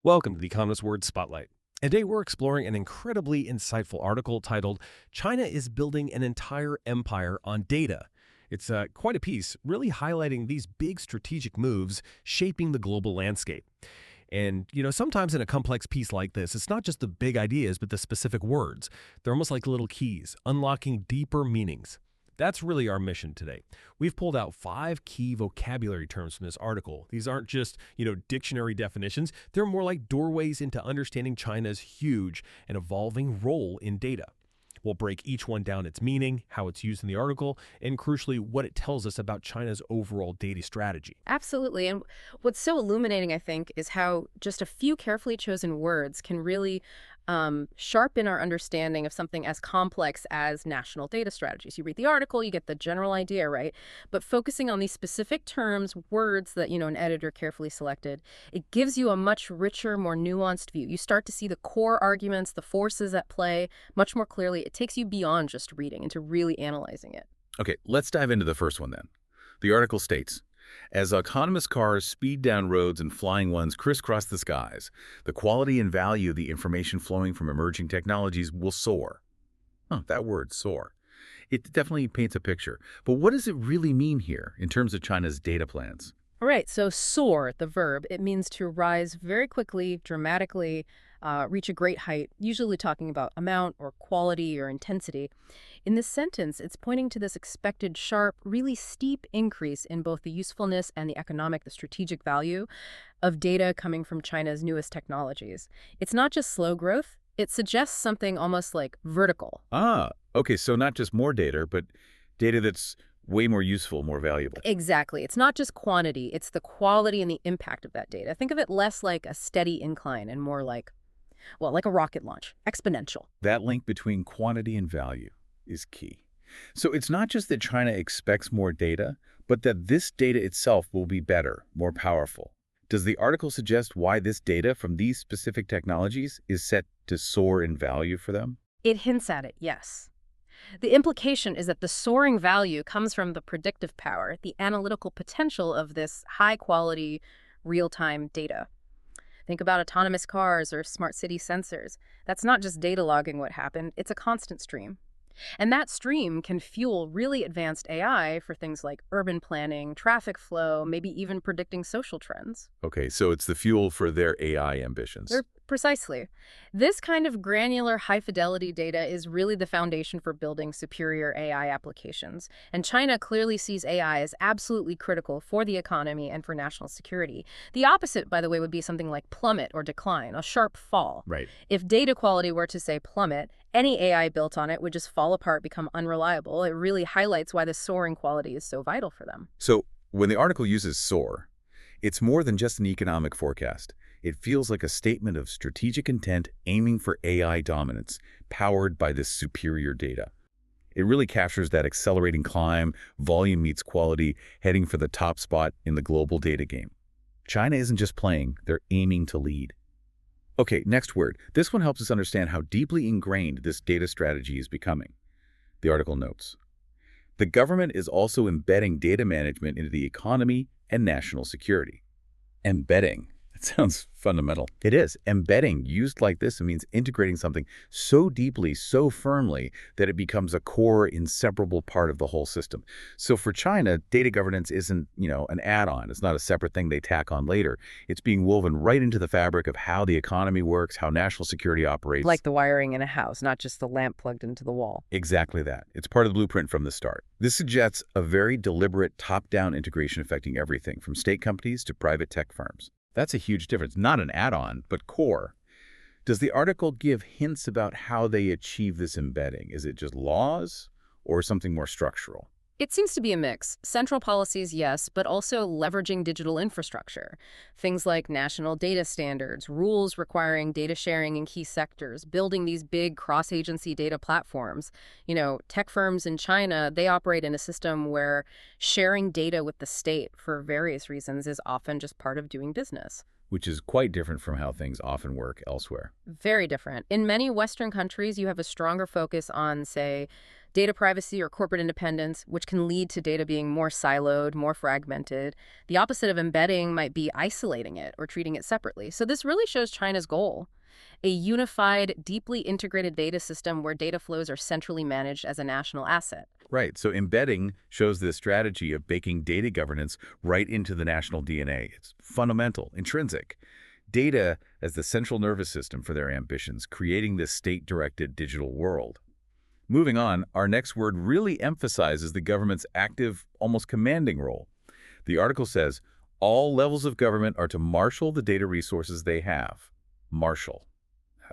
Welcome to the Economist Word Spotlight. Today we're exploring an incredibly insightful article titled, China is Building an Entire Empire on Data. It's quite a piece, really highlighting these big strategic moves shaping the global landscape. And, sometimes in a complex piece like this, it's not just the big ideas, but the specific words. They're almost like little keys, unlocking deeper meanings. That's really our mission today. We've pulled out 5 key vocabulary terms from this article. These aren't just, dictionary definitions. They're more like doorways into understanding China's huge and evolving role in data. We'll break each one down, its meaning, how it's used in the article, and crucially, what it tells us about China's overall data strategy. Absolutely. And what's so illuminating, I think, is how just a few carefully chosen words can really sharpen our understanding of something as complex as national data strategies. You read the article, you get the general idea, right? But focusing on these specific terms, words that, an editor carefully selected, it gives you a much richer, more nuanced view. You start to see the core arguments, the forces at play much more clearly. It takes you beyond just reading into really analyzing it. Okay, let's dive into the first one then. The article states, as autonomous cars speed down roads and flying ones crisscross the skies, the quality and value of the information flowing from emerging technologies will soar. Oh, that word, soar. It definitely paints a picture. But what does it really mean here in terms of China's data plans? All right, so soar, the verb, it means to rise very quickly, dramatically, reach a great height, usually talking about amount or quality or intensity. In this sentence, it's pointing to this expected sharp, really steep increase in both the usefulness and the economic, the strategic value of data coming from China's newest technologies. It's not just slow growth, it suggests something almost like vertical. Ah, okay, so not just more data, but data that's way more useful, more valuable. Exactly. It's not just quantity, it's the quality and the impact of that data. Think of it less like a steady incline and more like, well, like a rocket launch, exponential. That link between quantity and value is key. So it's not just that China expects more data, but that this data itself will be better, more powerful. Does the article suggest why this data from these specific technologies is set to soar in value for them? It hints at it, yes. The implication is that the soaring value comes from the predictive power, the analytical potential of this high-quality, real-time data. Think about autonomous cars or smart city sensors. That's not just data logging what happened, it's a constant stream. And that stream can fuel really advanced AI for things like urban planning, traffic flow, maybe even predicting social trends. Okay, so it's the fuel for their AI ambitions. Precisely. This kind of granular, high-fidelity data is really the foundation for building superior AI applications. And China clearly sees AI as absolutely critical for the economy and for national security. The opposite, by the way, would be something like plummet or decline, a sharp fall. Right. If data quality were to, say, plummet, any AI built on it would just fall apart, become unreliable. It really highlights why the soaring quality is so vital for them. So when the article uses soar, it's more than just an economic forecast. It feels like a statement of strategic intent aiming for AI dominance, powered by this superior data. It really captures that accelerating climb, volume meets quality, heading for the top spot in the global data game. China isn't just playing, they're aiming to lead. Okay, next word. This one helps us understand how deeply ingrained this data strategy is becoming. The article notes, the government is also embedding data management into the economy and national security. Embedding. It sounds fundamental. It is. Embedding, used like this, it means integrating something so deeply, so firmly, that it becomes a core, inseparable part of the whole system. So for China, data governance isn't, an add-on. It's not a separate thing they tack on later. It's being woven right into the fabric of how the economy works, how national security operates. Like the wiring in a house, not just the lamp plugged into the wall. Exactly that. It's part of the blueprint from the start. This suggests a very deliberate top-down integration affecting everything, from state companies to private tech firms. That's a huge difference. Not an add-on, but core. Does the article give hints about how they achieve this embedding? Is it just laws or something more structural? It seems to be a mix. Central policies, yes, but also leveraging digital infrastructure. Things like national data standards, rules requiring data sharing in key sectors, building these big cross-agency data platforms. Tech firms in China, they operate in a system where sharing data with the state for various reasons is often just part of doing business. which is quite different from how things often work elsewhere. Very different. In many Western countries, you have a stronger focus on, say, data privacy or corporate independence, which can lead to data being more siloed, more fragmented. The opposite of embedding might be isolating it or treating it separately. So this really shows China's goal: a unified, deeply integrated data system where data flows are centrally managed as a national asset. Right, so embedding shows this strategy of baking data governance right into the national DNA. It's fundamental, intrinsic. Data as the central nervous system for their ambitions, creating this state-directed digital world. Moving on, our next word really emphasizes the government's active, almost commanding role. The article says, all levels of government are to marshal the data resources they have. Marshal.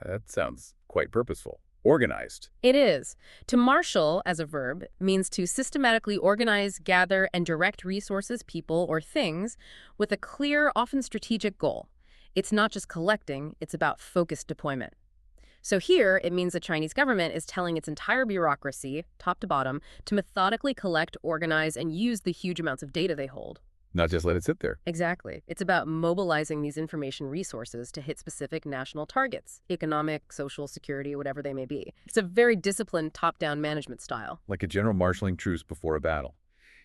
That sounds quite purposeful. Organized. It is. To marshal, as a verb, means to systematically organize, gather, and direct resources, people, or things with a clear, often strategic goal. It's not just collecting, it's about focused deployment. So here, it means the Chinese government is telling its entire bureaucracy, top to bottom, to methodically collect, organize, and use the huge amounts of data they hold. Not just let it sit there. Exactly. It's about mobilizing these information resources to hit specific national targets, economic, social, security, whatever they may be. It's a very disciplined top-down management style. Like a general marshaling troops before a battle.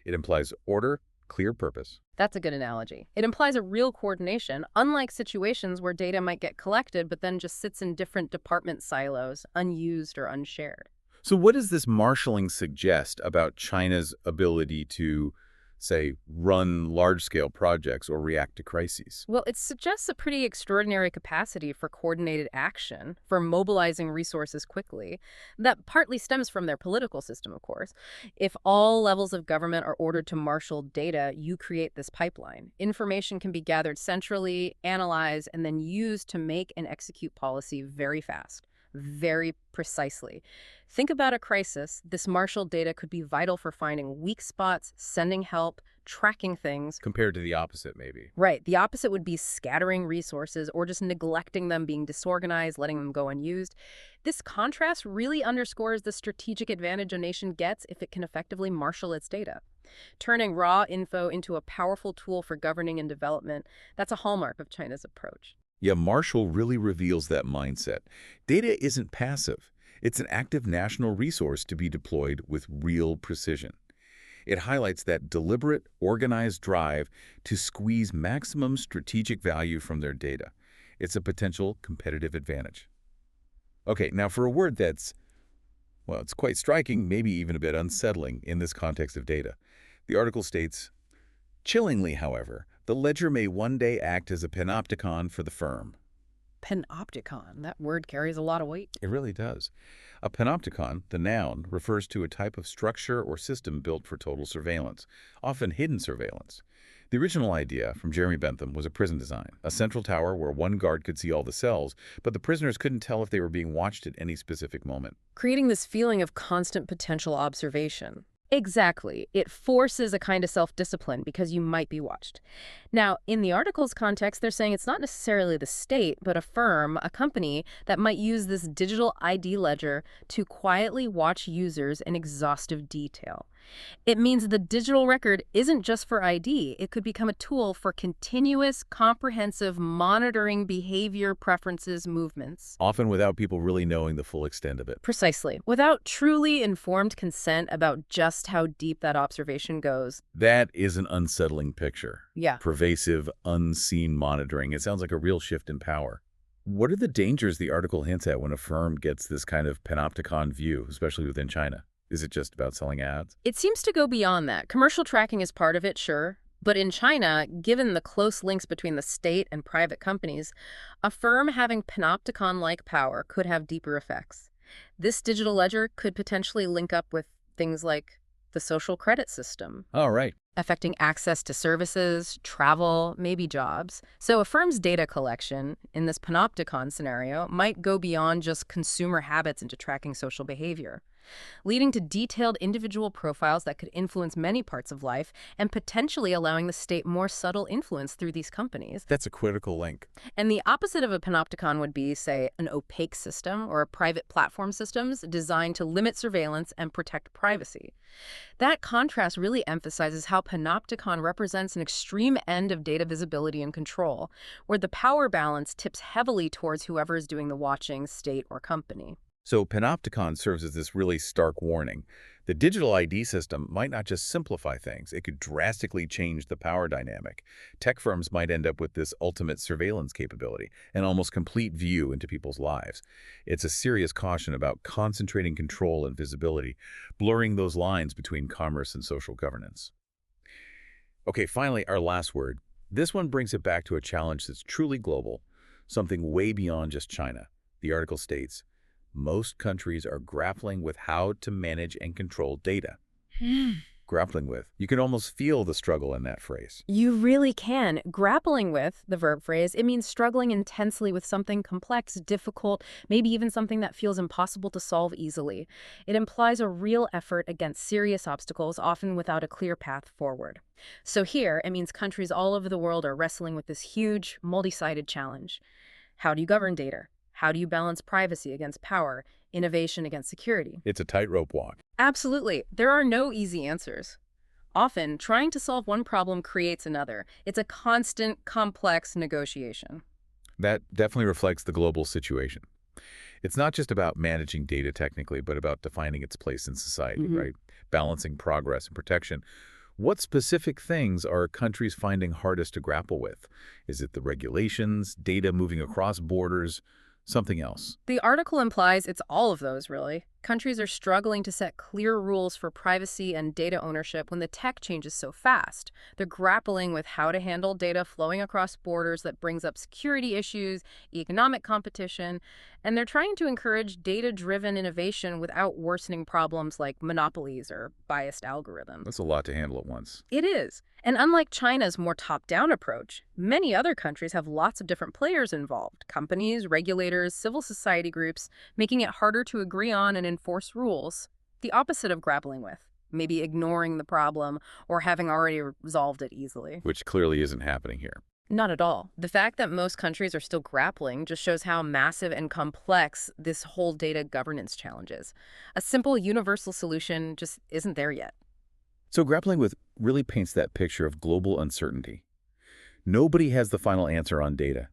It implies order, clear purpose. That's a good analogy. It implies a real coordination, unlike situations where data might get collected but then just sits in different department silos, unused or unshared. So what does this marshaling suggest about China's ability to, say, run large-scale projects or react to crises? Well, it suggests a pretty extraordinary capacity for coordinated action, for mobilizing resources quickly. That partly stems from their political system, of course. If all levels of government are ordered to marshal data, you create this pipeline. Information can be gathered centrally, analyzed, and then used to make and execute policy very fast, very precisely. Think about a crisis. This marshaled data could be vital for finding weak spots, sending help, tracking things. Compared to the opposite, maybe. Right. The opposite would be scattering resources or just neglecting them, being disorganized, letting them go unused. This contrast really underscores the strategic advantage a nation gets if it can effectively marshal its data. Turning raw info into a powerful tool for governing and development, that's a hallmark of China's approach. Yeah, Marshall really reveals that mindset. Data isn't passive. It's an active national resource to be deployed with real precision. It highlights that deliberate, organized drive to squeeze maximum strategic value from their data. It's a potential competitive advantage. Okay, now for a word that's, well, it's quite striking, maybe even a bit unsettling in this context of data. The article states, chillingly, however, the ledger may one day act as a panopticon for the firm. Panopticon. That word carries a lot of weight. It really does. A panopticon, the noun, refers to a type of structure or system built for total surveillance, often hidden surveillance. The original idea from Jeremy Bentham was a prison design, a central tower where one guard could see all the cells, but the prisoners couldn't tell if they were being watched at any specific moment. Creating this feeling of constant potential observation. Exactly. It forces a kind of self-discipline because you might be watched. Now, in the article's context, they're saying it's not necessarily the state, but a firm, a company, that might use this digital ID ledger to quietly watch users in exhaustive detail. It means the digital record isn't just for ID. It could become a tool for continuous, comprehensive monitoring behavior, preferences, movements. Often without people really knowing the full extent of it. Precisely. Without truly informed consent about just how deep that observation goes. That is an unsettling picture. Yeah. Pervasive, unseen monitoring. It sounds like a real shift in power. What are the dangers the article hints at when a firm gets this kind of panopticon view, especially within China? Is it just about selling ads? It seems to go beyond that. Commercial tracking is part of it, sure. But in China, given the close links between the state and private companies, a firm having panopticon-like power could have deeper effects. This digital ledger could potentially link up with things like the social credit system. Oh, right. Affecting access to services, travel, maybe jobs. So a firm's data collection, in this panopticon scenario, might go beyond just consumer habits into tracking social behavior. leading to detailed individual profiles that could influence many parts of life and potentially allowing the state more subtle influence through these companies. That's a critical link. And the opposite of a panopticon would be, say, an opaque system or a private platform systems designed to limit surveillance and protect privacy. That contrast really emphasizes how panopticon represents an extreme end of data visibility and control, where the power balance tips heavily towards whoever is doing the watching, state or company. So Panopticon serves as this really stark warning. The digital ID system might not just simplify things, it could drastically change the power dynamic. Tech firms might end up with this ultimate surveillance capability, an almost complete view into people's lives. It's a serious caution about concentrating control and visibility, blurring those lines between commerce and social governance. Okay, finally, our last word. This one brings it back to a challenge that's truly global, something way beyond just China. The article states, most countries are grappling with how to manage and control data. Grappling with. You can almost feel the struggle in that phrase. You really can. Grappling with, the verb phrase, it means struggling intensely with something complex, difficult, maybe even something that feels impossible to solve easily. It implies a real effort against serious obstacles, often without a clear path forward. So here, it means countries all over the world are wrestling with this huge, multi-sided challenge. How do you govern data? How do you balance privacy against power, innovation against security? It's a tightrope walk. Absolutely. There are no easy answers. Often, trying to solve one problem creates another. It's a constant, complex negotiation. That definitely reflects the global situation. It's not just about managing data technically, but about defining its place in society, right? Balancing progress and protection. What specific things are countries finding hardest to grapple with? Is it the regulations, data moving across borders, something else? The article implies it's all of those, really. Countries are struggling to set clear rules for privacy and data ownership when the tech changes so fast. They're grappling with how to handle data flowing across borders that brings up security issues, economic competition, and they're trying to encourage data-driven innovation without worsening problems like monopolies or biased algorithms. That's a lot to handle at once. It is. And unlike China's more top-down approach, many other countries have lots of different players involved: companies, regulators, civil society groups, making it harder to agree on and enforce rules. The opposite of grappling with, maybe ignoring the problem or having already resolved it easily. Which clearly isn't happening here. Not at all. The fact that most countries are still grappling just shows how massive and complex this whole data governance challenge is. A simple universal solution just isn't there yet. So grappling with really paints that picture of global uncertainty. Nobody has the final answer on data.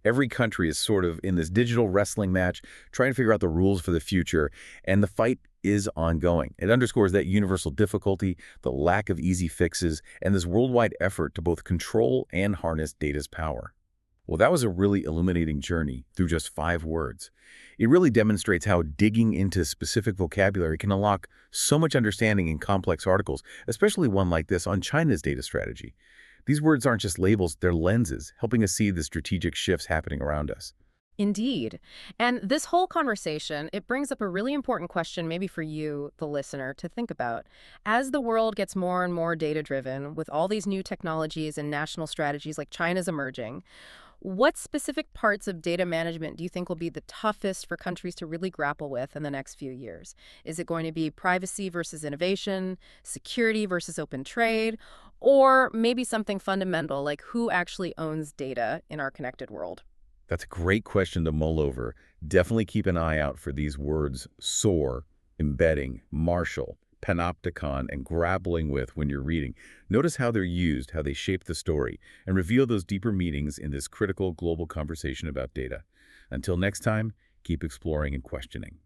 Every country is sort of in this digital wrestling match, trying to figure out the rules for the future, and the fight is ongoing. It underscores that universal difficulty, the lack of easy fixes, and this worldwide effort to both control and harness data's power. Well, that was a really illuminating journey through just 5 words. It really demonstrates how digging into specific vocabulary can unlock so much understanding in complex articles, especially one like this on China's data strategy. These words aren't just labels, they're lenses, helping us see the strategic shifts happening around us. Indeed. And this whole conversation, it brings up a really important question maybe for you, the listener, to think about. As the world gets more and more data-driven, with all these new technologies and national strategies like China's emerging, what specific parts of data management do you think will be the toughest for countries to really grapple with in the next few years? Is it going to be privacy versus innovation, security versus open trade, or maybe something fundamental like who actually owns data in our connected world? That's a great question to mull over. Definitely keep an eye out for these words: Soar, embedding, Marshal, Panopticon, and grappling with when you're reading. Notice how they're used, how they shape the story, and reveal those deeper meanings in this critical global conversation about data. Until next time, keep exploring and questioning.